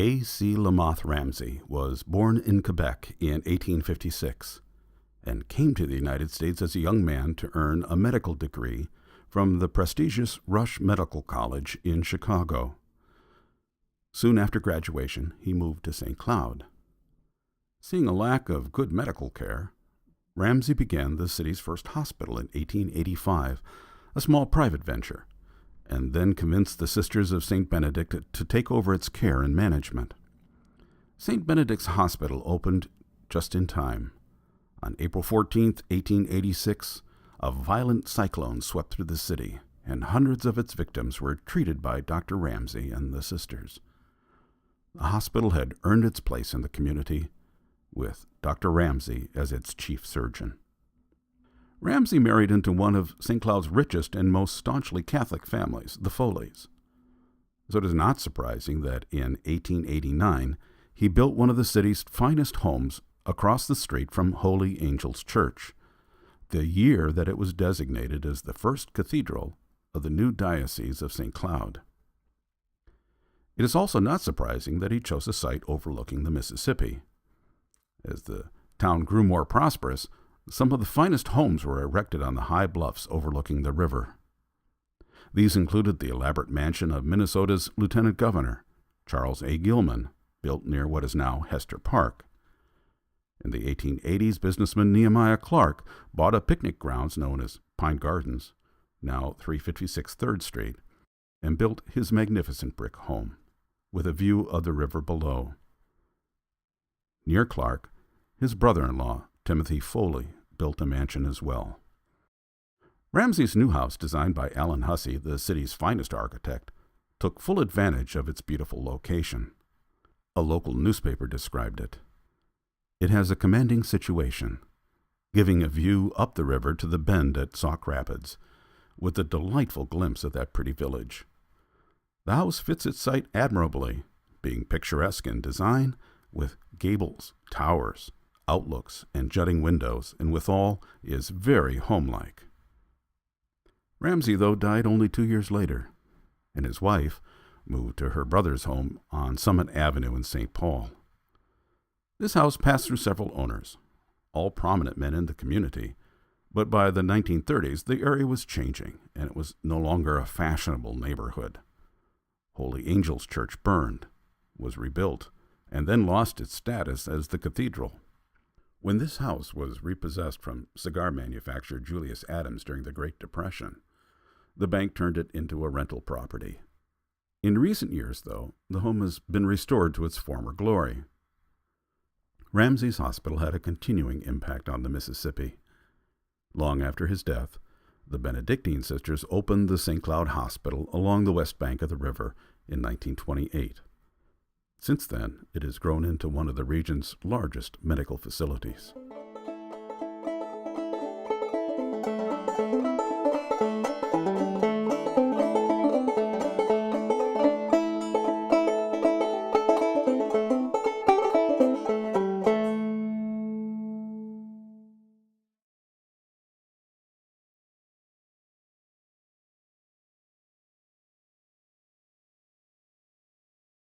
A.C. Lamoth Ramsay was born in Quebec in 1856 and came to the United States as a young man to earn a medical degree from the prestigious Rush Medical College in Chicago. Soon after graduation, he moved to St. Cloud. Seeing a lack of good medical care, Ramsay began the city's first hospital in 1885, a small private venture, and then convinced the Sisters of St. Benedict to take over its care and management. St. Benedict's Hospital opened just in time. On April 14, 1886, a violent cyclone swept through the city, and hundreds of its victims were treated by Dr. Ramsay and the Sisters. The hospital had earned its place in the community, with Dr. Ramsay as its chief surgeon. Ramsay married into one of St. Cloud's richest and most staunchly Catholic families, the Foleys. So it is not surprising that in 1889 he built one of the city's finest homes across the street from Holy Angels Church, the year that it was designated as the first cathedral of the new Diocese of St. Cloud. It is also not surprising that he chose a site overlooking the Mississippi. As the town grew more prosperous, some of the finest homes were erected on the high bluffs overlooking the river. These included the elaborate mansion of Minnesota's Lieutenant Governor, Charles A. Gilman, built near what is now Hester Park. In the 1880s, businessman Nehemiah Clark bought a picnic grounds known as Pine Gardens, now 356 3rd Street, and built his magnificent brick home, with a view of the river below. Near Clark, his brother-in-law, Timothy Foley, built a mansion as well. Ramsay's new house, designed by Allen Hussey, the city's finest architect, took full advantage of its beautiful location. A local newspaper described it. It has a commanding situation, giving a view up the river to the bend at Sauk Rapids, with a delightful glimpse of that pretty village. The house fits its site admirably, being picturesque in design, with gables, towers, outlooks, and jutting windows, and withal is very homelike. Ramsay, though, died only 2 years later, and his wife moved to her brother's home on Summit Avenue in St. Paul. This house passed through several owners, all prominent men in the community, but by the 1930s the area was changing, and it was no longer a fashionable neighborhood. Holy Angels Church burned, was rebuilt, and then lost its status as the cathedral. When this house was repossessed from cigar manufacturer Julius Adams during the Great Depression, the bank turned it into a rental property. In recent years, though, the home has been restored to its former glory. Ramsay's hospital had a continuing impact on the Mississippi. Long after his death, the Benedictine sisters opened the St. Cloud Hospital along the west bank of the river in 1928. Since then, it has grown into one of the region's largest medical facilities.